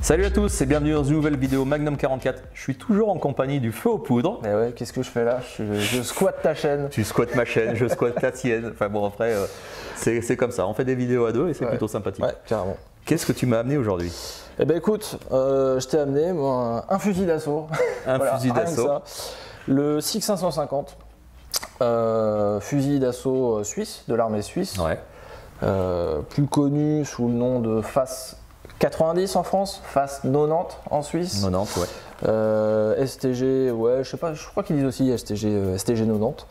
Salut à tous et bienvenue dans une nouvelle vidéo Magnum 44. Je suis toujours en compagnie du feu aux poudres. Mais ouais, qu'est-ce que je fais là? Je squatte ta chaîne. Tu squattes ma chaîne, je squatte la tienne. Enfin bon, après, c'est comme ça. On fait des vidéos à deux et c'est plutôt sympathique. Ouais, carrément. Qu'est-ce que tu m'as amené aujourd'hui? Eh ben écoute, je t'ai amené moi, un fusil d'assaut. Un fusil d'assaut. Le SIG 550. Fusil d'assaut suisse, de l'armée suisse. Ouais. Plus connu sous le nom de FAS 90 en France, FAS 90 en Suisse. 90, ouais. STG, ouais, je sais pas, je crois qu'ils disent aussi STG 90.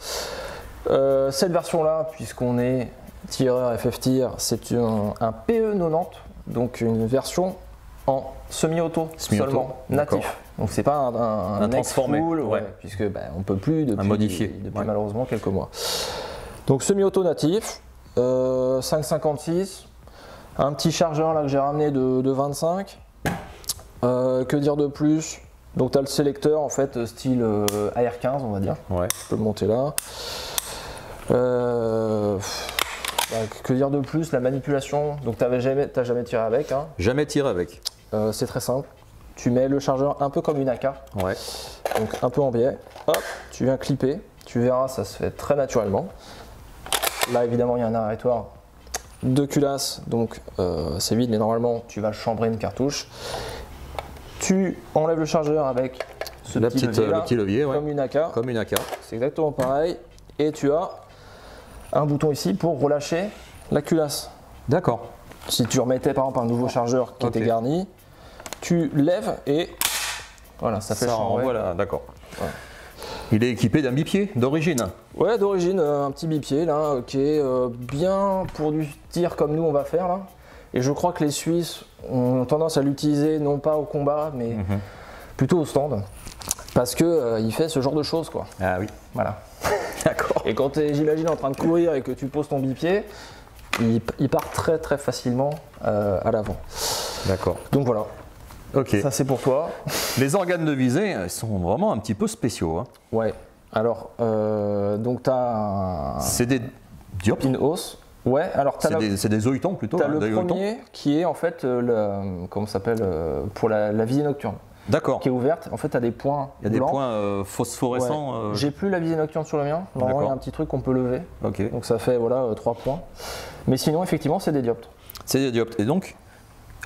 Cette version-là, puisqu'on est tireur FF tir, c'est un PE 90, donc une version en semi-auto seulement, natif. Donc c'est pas un transformé, full, ouais. puisque on peut plus depuis modifié, ouais. Malheureusement quelques mois. Donc semi-auto natif, 5,56. Un petit chargeur là que j'ai ramené de 25. Que dire de plus? Donc tu as le sélecteur en fait style AR15 on va dire. Ouais. Je peux le monter là. Que dire de plus? La manipulation. Donc t'as jamais tiré avec hein. Jamais tiré avec. C'est très simple. Tu mets le chargeur un peu comme une AK. Ouais. Donc un peu en biais. Hop, tu viens clipper. Tu verras, ça se fait très naturellement. Là évidemment il y a un arrêtoir de culasse, donc c'est vide, mais normalement tu vas chambrer une cartouche. Tu enlèves le chargeur avec ce petit levier, ouais. Comme une AK. Comme une AK. C'est exactement pareil. Et tu as un bouton ici pour relâcher la culasse. D'accord. Si tu remettais par exemple un nouveau chargeur qui était garni, tu lèves et voilà, ça fait chambrer. Voilà, d'accord. Voilà. Il est équipé d'un bipied d'origine. Ouais, d'origine, un petit bipied là, qui est bien pour du tir comme nous on va faire là. Et je crois que les Suisses ont tendance à l'utiliser non pas au combat, mais plutôt au stand. Parce que il fait ce genre de choses quoi. Ah oui. Voilà. D'accord. Et quand tu es, j'imagine, en train de courir et que tu poses ton bipied, il part très très facilement à l'avant. D'accord. Donc voilà. Ok. Ça c'est pour toi. Les organes de visée sont vraiment un petit peu spéciaux. Hein. Ouais. Alors, donc tu as C'est des dioptres. Une hausse. Ouais, alors c'est des oeillons plutôt. Tu as le premier qui est en fait, comment ça s'appelle, pour la visée nocturne. D'accord. Qui est ouverte. En fait, tu as des points. Il y a des points phosphorescents. Ouais. J'ai plus la visée nocturne sur le mien. Normalement, il y a un petit truc qu'on peut lever. Ok. Donc ça fait voilà 3 points. Mais sinon, effectivement, c'est des dioptres. C'est des dioptres. Et donc,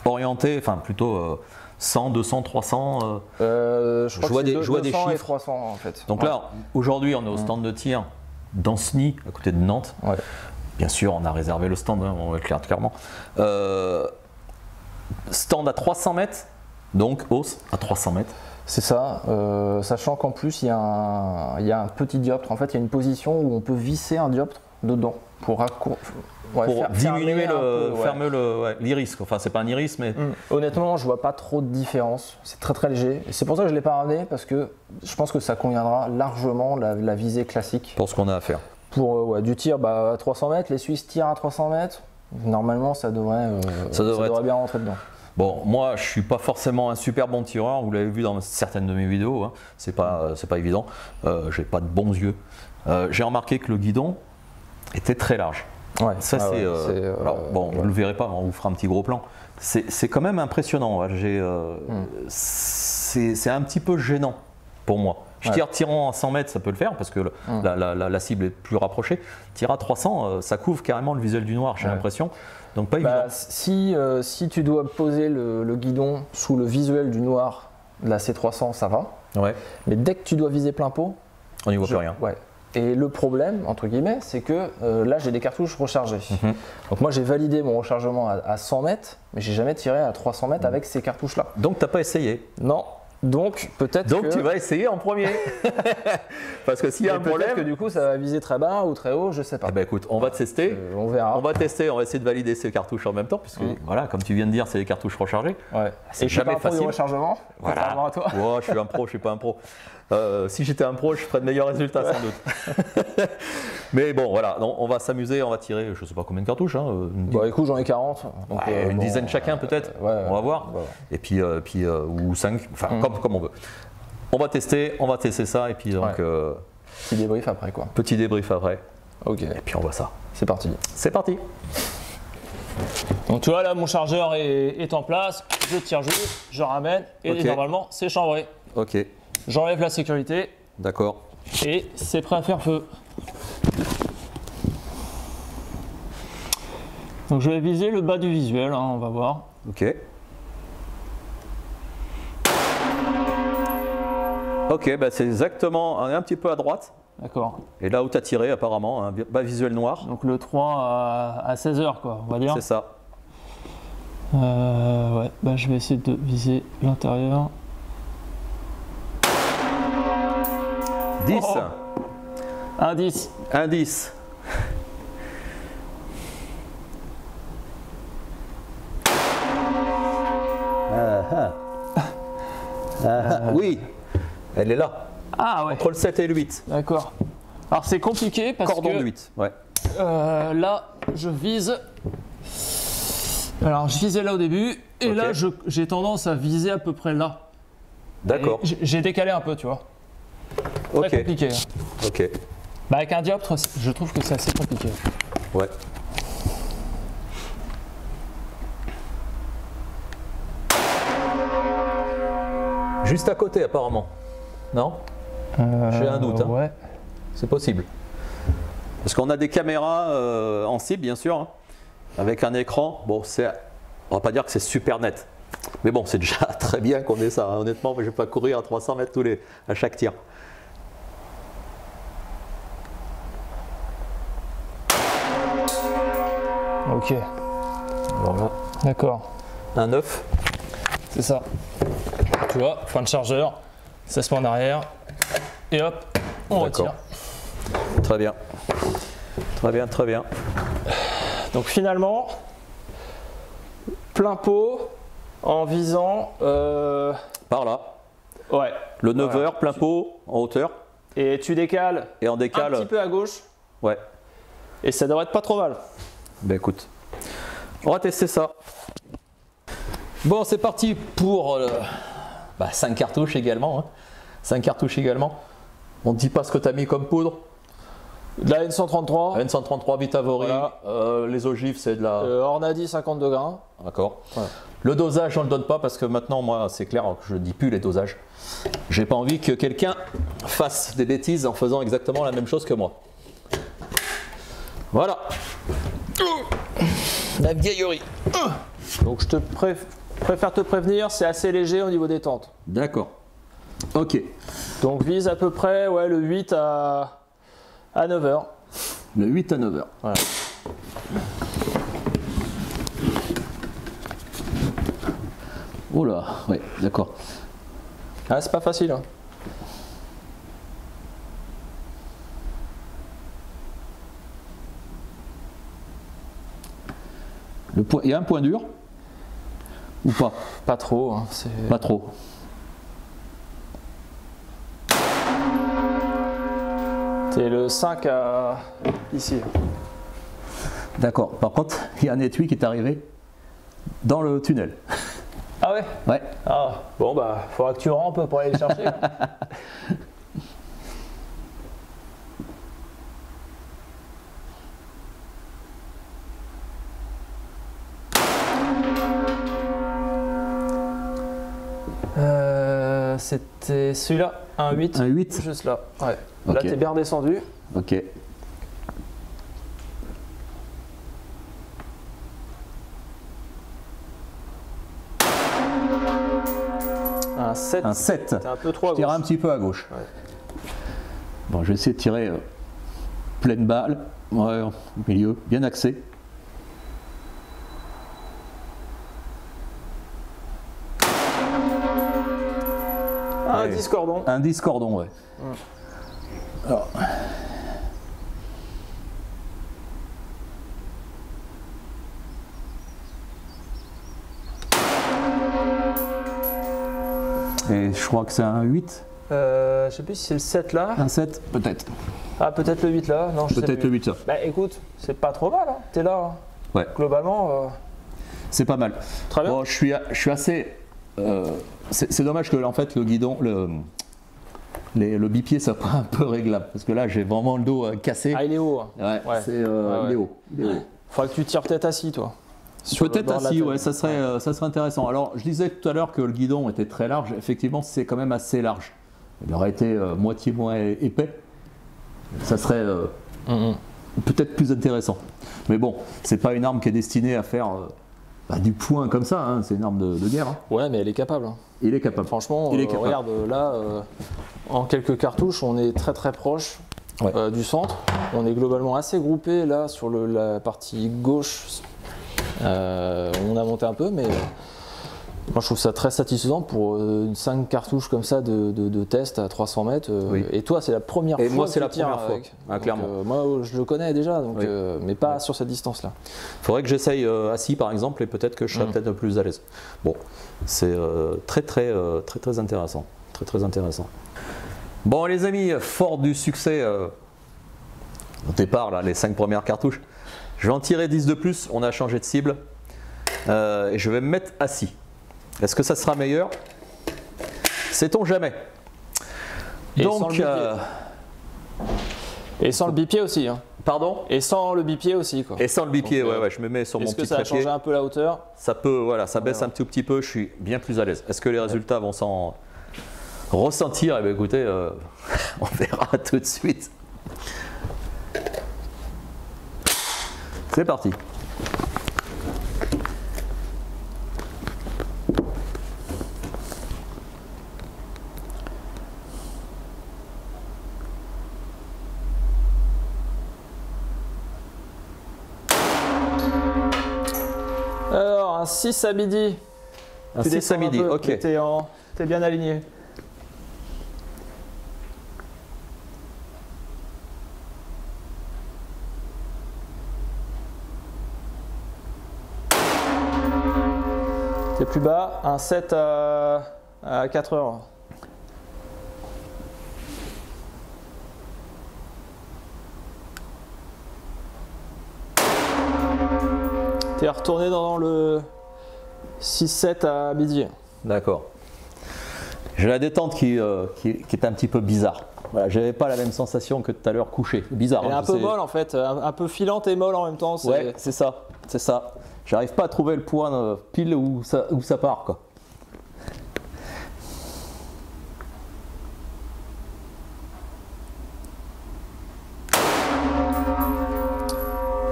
orienté, enfin plutôt 100, 200, 300. Je vois des chiffres. Et 300 en fait. Donc là, aujourd'hui, on est au stand de tir d'Ancenis, à côté de Nantes. Ouais. Bien sûr, on a réservé le stand, hein, on va le dire clairement. Stand à 300 mètres, donc hausse à 300 mètres. C'est ça, sachant qu'en plus, il y a un petit dioptre. En fait, il y a une position où on peut visser un dioptre dedans pour diminuer l'iris. Enfin, c'est pas un iris, mais. Honnêtement, je vois pas trop de différence. C'est très très léger. C'est pour ça que je l'ai pas ramené parce que je pense que ça conviendra largement la visée classique. Pour ce qu'on a à faire. Pour du tir à 300 mètres, les Suisses tirent à 300 mètres. Normalement, ça devrait bien rentrer dedans. Bon, moi, je suis pas forcément un super bon tireur. Vous l'avez vu dans certaines de mes vidéos. Hein. C'est pas évident. J'ai pas de bons yeux. J'ai remarqué que le guidon était très large. Ouais, ça alors, bon, vous le verrez pas, on vous fera un petit gros plan. C'est quand même impressionnant. C'est un petit peu gênant pour moi. Je tire tirant à 100 mètres, ça peut le faire parce que la cible est plus rapprochée. Tire à 300, ça couvre carrément le visuel du noir, j'ai l'impression. Donc pas évident. Si tu dois poser le guidon sous le visuel du noir de la C300, ça va. Ouais. Mais dès que tu dois viser plein pot, on n'y voit plus rien. Ouais. Et le problème, entre guillemets, c'est que là j'ai des cartouches rechargées. Donc moi j'ai validé mon rechargement à 100 mètres, mais j'ai jamais tiré à 300 mètres avec ces cartouches-là. Donc t'as pas essayé? Non. Donc peut-être que tu vas essayer en premier. Parce que s'il y a un problème, que du coup ça va viser très bas ou très haut, je sais pas. Eh ben écoute, on va tester. On verra. On va tester, on va essayer de valider ces cartouches en même temps, puisque voilà, comme tu viens de dire, c'est des cartouches rechargées. Ouais. C'est jamais facile. Rechargement. Voilà. À toi. Oh, je suis un pro, je suis pas un pro. Si j'étais un pro, je ferais de meilleurs résultats sans doute. Mais bon, voilà, donc, on va s'amuser, on va tirer, je sais pas combien de cartouches. Hein, écoute, j'en ai 40. Donc, une dizaine chacun peut-être. On va voir. Et puis ou 5, enfin comme on veut. On va tester ça et puis donc. Petit débrief après quoi. Petit débrief après. Ok. Et puis on voit ça. C'est parti. C'est parti. Donc tu vois là, mon chargeur est en place, je tire juste, je ramène et Ok. normalement c'est chambré. Ok, J'enlève la sécurité d'accord. et c'est prêt à faire feu. Donc je vais viser le bas du visuel, hein, on va voir. Ok. Ok, bah c'est exactement, on est un petit peu à droite. D'accord. Et là où tu as tiré apparemment, un bas visuel noir. Donc le 3 à 16h quoi, on va dire. C'est ça. Ouais, bah je vais essayer de viser l'intérieur. 10. Oh. Un 10. Un 10. Oui, elle est là, Ah ouais, entre le 7 et le 8. d'accord. Alors c'est compliqué parce Cordon que de 8, ouais. là je vise. Alors je visais là au début et Ok. là j'ai tendance à viser à peu près là. D'accord. Et j'ai décalé un peu, tu vois. Très Ok. compliqué. Ok. Bah avec un dioptre, je trouve que c'est assez compliqué. Ouais. Juste à côté apparemment. Non? J'ai un doute, hein. Ouais. C'est possible. Parce qu'on a des caméras en cible, bien sûr, hein, avec un écran. Bon, on va pas dire que c'est super net. Mais bon, c'est déjà très bien qu'on ait ça. Hein. Honnêtement, je ne vais pas courir à 300 mètres à chaque tir. Ok. Voilà. D'accord. Un 9. C'est ça. Tu vois, fin de chargeur, ça se met en arrière. Et hop, on D'accord. retire. Très bien. Très bien, très bien. Donc finalement, plein pot en visant. Par là. Ouais. Le 9h, Voilà. plein pot, en hauteur. Et tu décales Et en un décale. petit peu à gauche. Ouais. Et ça devrait être pas trop mal. Ben écoute, on va tester ça. Bon, c'est parti pour 5 cartouches également. Hein. 5 cartouches également. On ne dit pas ce que tu as mis comme poudre. De la N133, N133 Vitavory, Voilà. Les ogives c'est de la... Ornadi 52 grains. D'accord. Voilà. Le dosage on le donne pas parce que maintenant moi c'est clair que je dis plus les dosages. J'ai pas envie que quelqu'un fasse des bêtises en faisant exactement la même chose que moi. Voilà. La vieillerie. Donc je préfère te prévenir, c'est assez léger au niveau des tentes. D'accord. Ok. Donc vise à peu près ouais, le 8 à 9h. Le 8 à 9h. Voilà. Oh là, ouais, d'accord. Ah, c'est pas facile. Hein. Il y a un point dur ou pas? Pas trop. Hein, c'est... Pas trop. C'est le 5 à ici. D'accord. Par contre, il y a un étui qui est arrivé dans le tunnel. Ah ouais. Ouais. Ah bon bah faudra que tu rampes pour aller le chercher. Hein. C'était celui-là, un 8. Un 8. Juste là. Ouais. Là Ok. t'es bien redescendu. Ok. Un 7. Un 7. T'es un peu trop à Je tire un gauche. petit peu à gauche. Ouais. Bon, je vais essayer de tirer pleine balle. Ouais, au milieu, bien axé. Un Ouais. 10 cordon. Un 10 cordon, ouais. Alors. Et je crois que c'est un 8, Je sais plus si c'est le 7 là. un 7, peut-être. Ah peut-être le 8 là. Non, je sais Peut-être plus. le 8 ça. Bah écoute, c'est pas trop mal. Hein. T'es là. Hein. Ouais, Globalement, c'est pas mal. très bien. Bon, je suis assez. C'est dommage que en fait le guidon, le bipied soit pas un peu réglable parce que là j'ai vraiment le dos cassé. Ah il est haut. Hein. Ouais, Ouais. c'est Ouais, il est ouais. haut. Il est haut. Faudra que tu tires peut-être assis toi. Peut-être bord de la assis, tête. ouais, ça serait intéressant. Alors, je disais tout à l'heure que le guidon était très large. Effectivement, c'est quand même assez large. Il aurait été moitié moins épais. Ça serait peut-être plus intéressant. Mais bon, c'est pas une arme qui est destinée à faire du point comme ça. Hein. C'est une arme de guerre. Hein. Ouais, mais elle est capable. Hein. Il est capable. Franchement, Il est capable. regarde, là, en quelques cartouches, on est très très proche du centre. On est globalement assez groupé là sur la partie gauche. On a monté un peu, mais moi je trouve ça très satisfaisant pour 5 cartouches comme ça de test à 300 mètres. Et toi, c'est la première fois. Et moi, que c'est tu la tires première fois. avec. Ah, clairement. Donc, moi, je le connais déjà, donc, mais pas sur cette distance-là. Il faudrait que j'essaye assis par exemple, et peut-être que je serai peut-être un peu plus à l'aise. Bon, c'est très intéressant. Très intéressant. Bon, les amis, fort du succès au départ, là, les 5 premières cartouches, je vais en tirer 10 de plus. On a changé de cible et je vais me mettre assis. Est-ce que ça sera meilleur? Sait-on jamais. Et donc, sans le bipied. Et sans le bipied aussi. Hein. Pardon? Et sans le bipied aussi. Quoi. Et sans le bipied, donc, ouais, je me mets sur mon petit petit trépied. Est-ce que ça a changé un peu la hauteur? Ça peut, voilà, ça baisse un tout petit peu, je suis bien plus à l'aise. Est-ce que les résultats vont s'en ressentir? Eh bien, écoutez, on verra tout de suite. C'est parti. Alors, un 6 à midi. Un Tu 6 à descends un midi, peu, ok. T'es bien aligné. T'es plus bas, un 7 à 4 heures. T'es retourné dans le 6-7 à midi. D'accord. J'ai la détente qui est un petit peu bizarre. Voilà, j'avais pas la même sensation que tout à l'heure couché. Bizarre. Elle est hein, un peu molle en fait, un peu filante et molle en même temps. Ouais, c'est ça, c'est ça. J'arrive pas à trouver le point pile où ça part, quoi.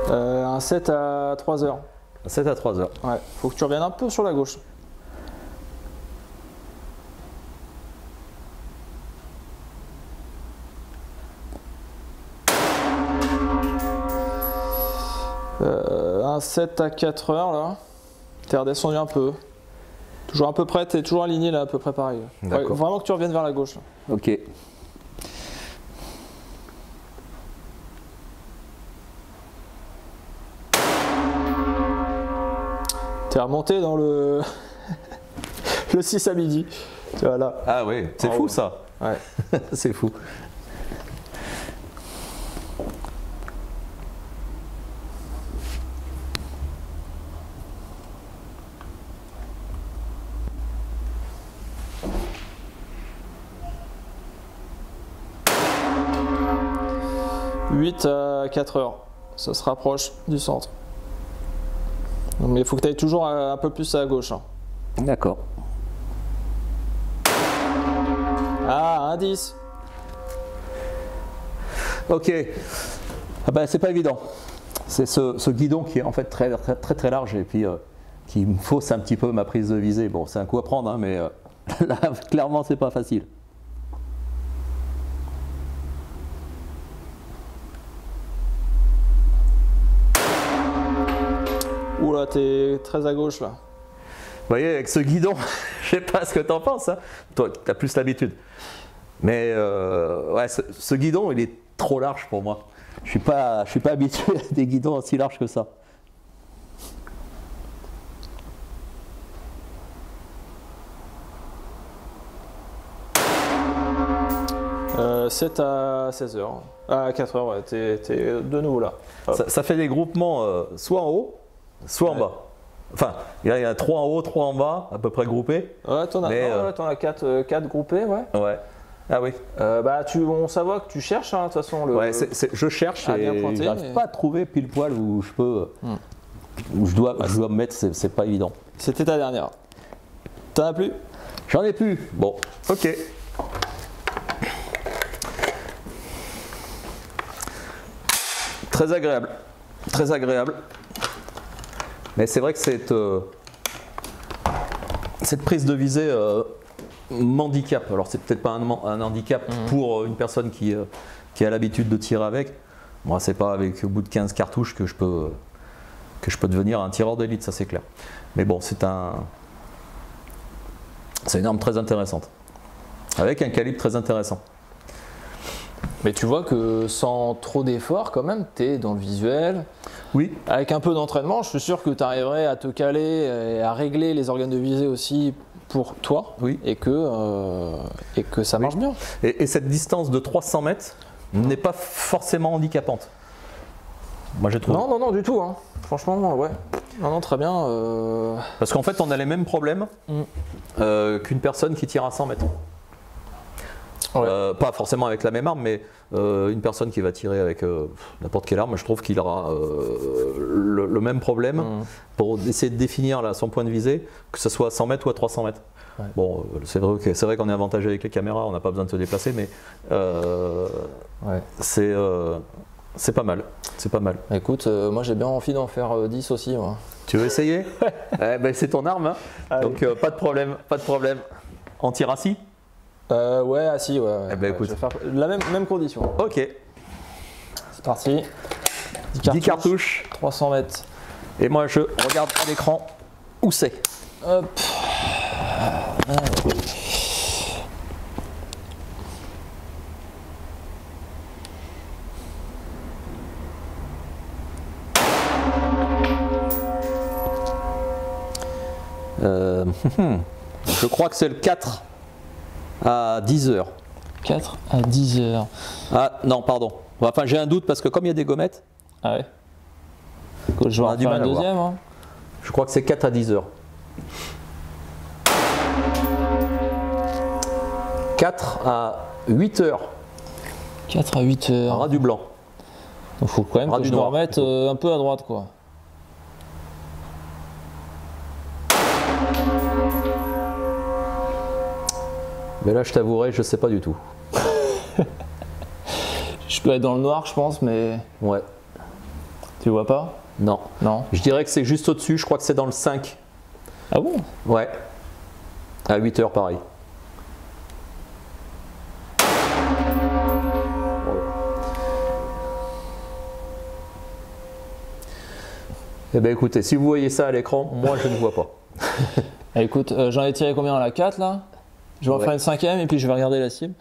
Un 7 à 3 heures. 7 à 3 heures. Ouais, faut que tu reviennes un peu sur la gauche. Un 7 à 4 heures là. T'es redescendu un peu. Toujours à peu près, t'es toujours aligné là, à peu près pareil. Ouais, vraiment que tu reviennes vers la gauche. Là. Ok. T'es remonté dans le le 6 à midi. Tu vois là. Ah oui, c'est fou ça. Ouais. C'est fou. « 8 à 4 heures. Ça se rapproche du centre. Mais il faut que tu ailles toujours un peu plus à gauche. Hein. D'accord. Ah, un 10. Ok. Ah ben, c'est pas évident. C'est ce guidon qui est en fait très large et puis qui me fausse un petit peu ma prise de visée. Bon, c'est un coup à prendre, hein, mais là, clairement, c'est pas facile. Oula, t'es très à gauche là. Vous voyez, avec ce guidon, je sais pas ce que t'en penses. Hein. Toi, tu as plus l'habitude. Mais ouais, ce guidon, il est trop large pour moi. Je suis pas habitué à des guidons aussi larges que ça. Euh, 7 à 16 heures. À 4 heures, ouais, t'es de nouveau là. Ça fait des groupements soit en haut, soit en bas. Enfin, il y a 3 en haut, 3 en bas, à peu près groupés. Ouais, t'en as 4 groupés, ouais. Ouais. Ah oui. On savoir que tu cherches, hein, de toute façon. Ouais, je cherche et bien pointer, j'arrive pas à trouver pile poil où je peux où je dois me mettre, c'est pas évident. C'était ta dernière. T'en as plus? J'en ai plus. Bon, ok. Très agréable. Très agréable. Mais c'est vrai que cette prise de visée m'handicape. Alors c'est peut-être pas un handicap pour une personne qui a l'habitude de tirer avec. Moi, c'est pas avec au bout de 15 cartouches que je peux devenir un tireur d'élite, ça c'est clair. Mais bon, c'est une arme très intéressante. Avec un calibre très intéressant. Mais tu vois que sans trop d'efforts, quand même, tu es dans le visuel. Oui. Avec un peu d'entraînement, je suis sûr que tu arriverais à te caler et à régler les organes de visée aussi pour toi. Oui. Et que ça marche bien. Et cette distance de 300 mètres n'est pas forcément handicapante. Moi, j'ai trouvé. Non, du tout. Hein. Franchement, ouais. Non, très bien. Parce qu'en fait, on a les mêmes problèmes qu'une personne qui tire à 100 mètres. Ouais. Pas forcément avec la même arme, mais une personne qui va tirer avec n'importe quelle arme, je trouve qu'il aura le même problème pour essayer de définir là, son point de visée, que ce soit à 100 mètres ou à 300 mètres. Ouais. Bon, c'est vrai qu'on est avantagé avec les caméras, on n'a pas besoin de se déplacer, mais c'est pas mal. C'est pas mal. Écoute, moi j'ai bien envie d'en faire 10 aussi. Moi. Tu veux essayer? C'est ton arme, hein. Donc pas de problème, pas de problème. En tir assis? Ouais, assis, ouais. Écoute. Je vais faire la même condition. Ok. C'est parti. 10 cartouches. 300 mètres. Et moi je regarde à l'écran où c'est. Hop. Je crois que c'est le 4 à 10 heures. 4 à 10 heures. Ah non, pardon. Enfin, j'ai un doute parce que comme il y a des gommettes. Ah ouais. Écoute, je vais en faire un deuxième. Hein. Je crois que c'est 4 à 10 heures. 4 à 8 heures. 4 à 8 heures. Ras du blanc. Donc faut quand même que je me remette un peu à droite, quoi. Mais là, je t'avouerai, je sais pas du tout. Je peux être dans le noir, je pense, mais... Ouais. Tu vois pas? Non. Non. Je dirais que c'est juste au-dessus, je crois que c'est dans le 5. Ah bon? Ouais. À 8 heures, pareil. Eh bien écoutez, si vous voyez ça à l'écran, moi je ne vois pas. Écoute, j'en ai tiré combien là? 4 là? Je vais en faire une 5e et puis je vais regarder la cible.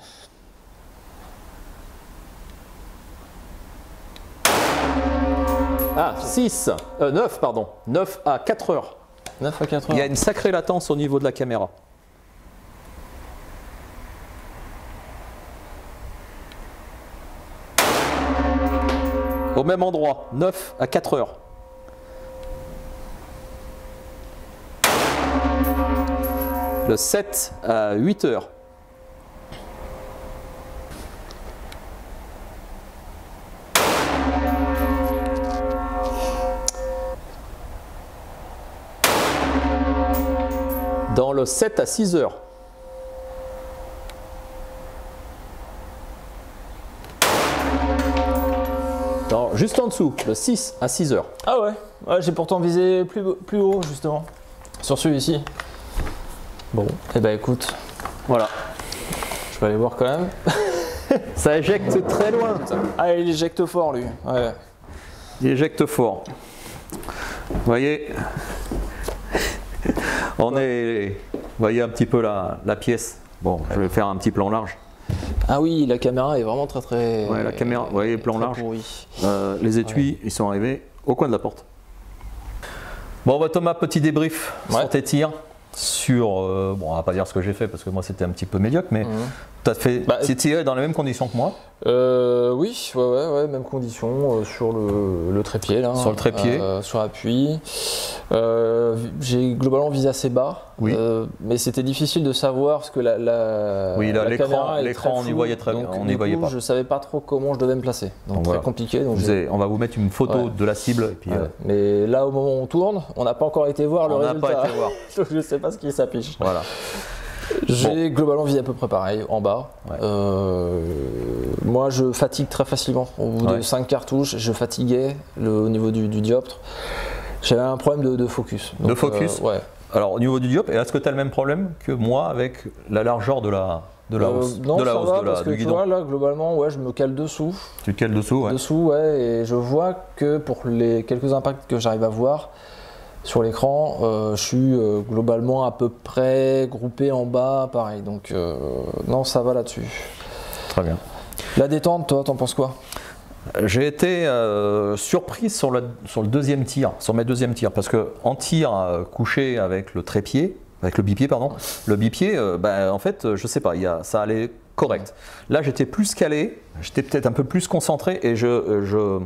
Ah, 6, 9 pardon, 9 à 4 heures. 9 à 4 heures. Il y a une sacrée latence au niveau de la caméra. Au même endroit, 9 à 4 heures. Le 7 à 8 heures. Dans le 7 à 6 heures. Juste en dessous, le 6 à 6 heures. Ah ouais, j'ai pourtant visé plus haut justement. Sur celui-ci. Bon, et bah écoute. Voilà. Je vais aller voir quand même. Ça éjecte très loin. Ah, il éjecte fort lui. Ouais. Il éjecte fort. Vous voyez, vous voyez un petit peu la pièce. Bon, je vais faire un petit plan large. Ah oui, la caméra est vraiment très... Ouais, la caméra, vous voyez, plan large. Les étuis, ils sont arrivés au coin de la porte. Bon, bah Thomas, petit débrief sur tes tirs. Sur, bon, on va pas dire ce que j'ai fait parce que moi c'était un petit peu médiocre, mais tu as fait tiré dans les mêmes conditions que moi. Oui, ouais, mêmes conditions sur le trépied là. Sur le trépied. Sur appui. J'ai globalement visé assez bas, Oui. mais c'était difficile de savoir parce que Oui, là, la caméra est l'écran, très on y floue, voyait très bien, donc, on du n'y voyait coup, pas. Je savais pas trop comment je devais me placer, donc très voilà. compliqué. Donc On va vous mettre une photo Ouais. de la cible. Et puis, ouais. Mais là, au moment où on tourne, on n'a pas encore été voir le on n'a résultat. pas été voir. Donc je sais pas ce qui s'affiche. Voilà. J'ai globalement visé à peu près pareil, en bas. Ouais. Moi, je fatigue très facilement. Au bout de Ouais. 5 cartouches, je fatiguais au niveau du dioptre. J'avais un problème de focus. Donc, De focus ouais. Alors, au niveau du diop, est-ce que tu as le même problème que moi avec la largeur de la hausse Non, de la ça hausse va, de parce que du tu guidon? vois, là, globalement, ouais, je me cale dessous. Tu te cales dessous, ouais. Dessous, ouais, et je vois que pour les quelques impacts que j'arrive à voir sur l'écran, je suis globalement à peu près groupé en bas, pareil. Donc, non, ça va là-dessus. Très bien. La détente, toi, t'en penses quoi? J'ai été surpris sur le deuxième tir, sur mes deuxièmes tirs, parce que en tir couché avec le trépied, avec le bipied, pardon, le bipied, en fait, je sais pas, ça allait correct. Là, j'étais plus calé, j'étais peut-être un peu plus concentré et je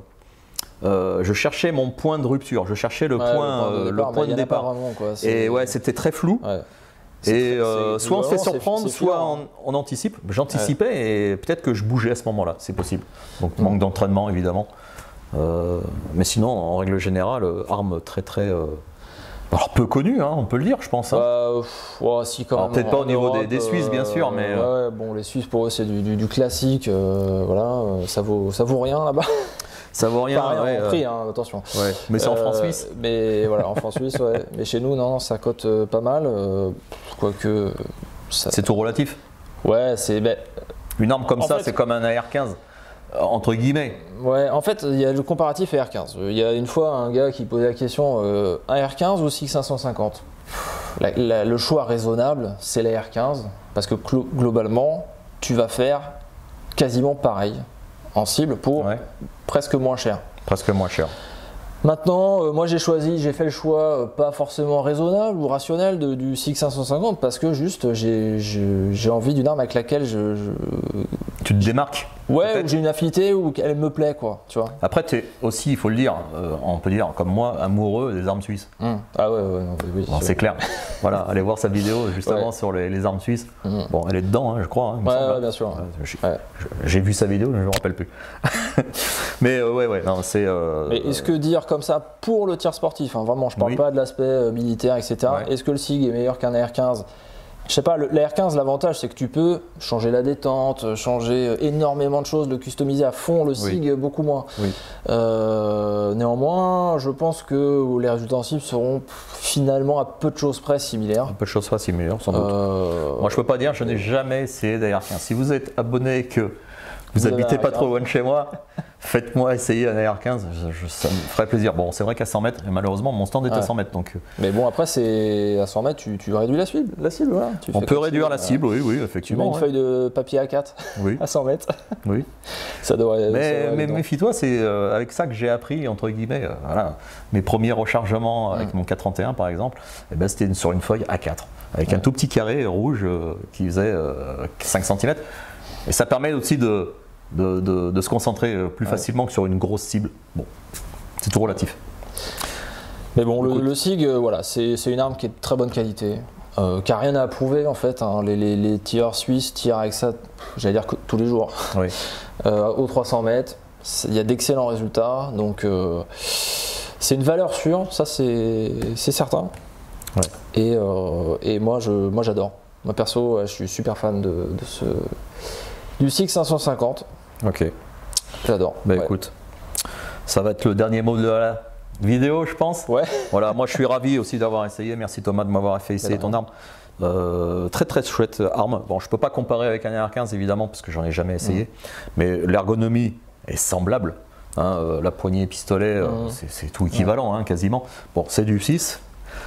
cherchais mon point de rupture, je cherchais le point de départ. Vraiment, quoi. Et ouais, c'était très flou. Ouais. Et soit on se fait surprendre, c'est soit fluent, on anticipe. J'anticipais et peut-être que je bougeais à ce moment-là, c'est possible. Donc manque d'entraînement évidemment. Mais sinon, en règle générale, arme très alors peu connue, hein, on peut le dire, je pense. Hein. Ouais, si, quand même. Peut-être pas au niveau Europe, des Suisses, bien sûr, mais. Ouais, bon, les Suisses pour eux c'est du classique, voilà, ça vaut rien là-bas. Ça vaut rien. Pas rien ouais, en prix, hein, attention. Ouais, mais c'est en francs suisses. Mais voilà, en francs suisses, ouais. Mais chez nous, non, ça cote pas mal, quoique. C'est tout relatif. Ouais, c'est. Une arme comme ça, fait, c'est comme un AR-15. Entre guillemets. Ouais, en fait, il y a le comparatif AR-15. Il y a une fois un gars qui posait la question un AR-15 ou SIG 550. Le choix raisonnable, c'est l'AR-15 parce que globalement, tu vas faire quasiment pareil en cible pour presque moins cher. Presque moins cher. Maintenant, moi j'ai fait le choix pas forcément raisonnable ou rationnel du SIG 550 parce que juste j'ai envie d'une arme avec laquelle Tu te démarques. ouais, où j'ai une affinité ou qu'elle me plaît, quoi, tu vois. Après, tu es aussi, il faut le dire, on peut dire comme moi, amoureux des armes suisses. Ah ouais, non, oui. Bon, c'est clair. Voilà, allez voir sa vidéo justement sur les armes suisses. Bon, elle est dedans, hein, je crois. Hein, il me semble. Ouais, bien sûr. J'ai vu sa vidéo, mais je ne me rappelle plus. Mais ouais, non, c'est. Mais est-ce que dire comme ça pour le tir sportif, hein, vraiment, je parle pas de l'aspect militaire, etc. Est-ce que le SIG est meilleur qu'un AR-15? Je sais pas, l'AR-15, l'avantage c'est que tu peux changer la détente, changer énormément de choses, le customiser à fond, le SIG beaucoup moins. Oui. Néanmoins, je pense que les résultats en cible seront finalement à peu de choses près similaires. Un peu de choses près similaires, sans doute. Moi je peux pas dire, je n'ai jamais essayé d'AR-15. Si vous êtes abonné et que vous habitez pas trop loin de chez moi, faites-moi essayer un AR-15, ça me ferait plaisir. Bon, c'est vrai qu'à 100 mètres, et malheureusement mon stand est à 100 mètres. Donc... Mais bon, après, à 100 mètres, tu réduis la cible. Voilà. On peut réduire la cible, oui, effectivement. Tu mets une feuille de papier A4 à 100 mètres. Oui. Ça devrait. Mais méfie-toi, c'est avec ça que j'ai appris, entre guillemets, mes premiers rechargements avec mon 431 par exemple, c'était sur une feuille A4, avec un tout petit carré rouge qui faisait 5 cm. Et ça permet aussi de se concentrer plus facilement que sur une grosse cible. Bon, c'est tout relatif. Mais bon, le SIG, voilà, c'est une arme qui est de très bonne qualité, qui n'a rien à prouver en fait. Hein. Les tireurs suisses tirent avec ça, j'allais dire tous les jours, aux 300 mètres. Il y a d'excellents résultats, donc c'est une valeur sûre, ça c'est certain. Ouais. Et moi j'adore. Moi perso, je suis super fan du SIG 550. Ok. J'adore. Écoute, ça va être le dernier mot de la vidéo, je pense. Ouais. Voilà, moi je suis ravi aussi d'avoir essayé. Merci Thomas de m'avoir fait essayer ton arme. Très chouette arme. Bon, je peux pas comparer avec un AR-15 évidemment parce que j'en ai jamais essayé, mais l'ergonomie est semblable. Hein, la poignée pistolet, c'est tout équivalent, hein, quasiment. Bon, c'est du 6.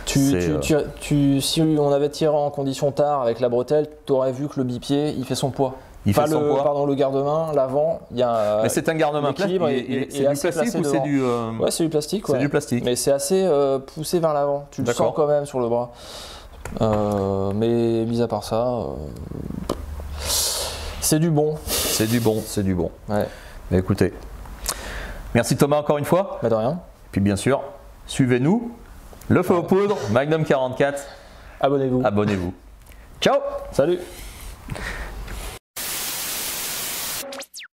Si on avait tiré en condition tard avec la bretelle, tu aurais vu que le bipied il fait son poids. Pardon, le garde-main, l'avant, il y a. Mais c'est un garde-main plat. C'est du plastique ou c'est du. Ouais, c'est du plastique. C'est du plastique. Mais c'est assez poussé vers l'avant. Tu le sens quand même sur le bras. Mais mis à part ça, c'est du bon. C'est du bon. Ouais. Mais écoutez, merci Thomas encore une fois. Bah de rien. Puis bien sûr, suivez-nous. Le feu aux poudres, Magnum 44. Abonnez-vous. Abonnez-vous. Ciao. Salut.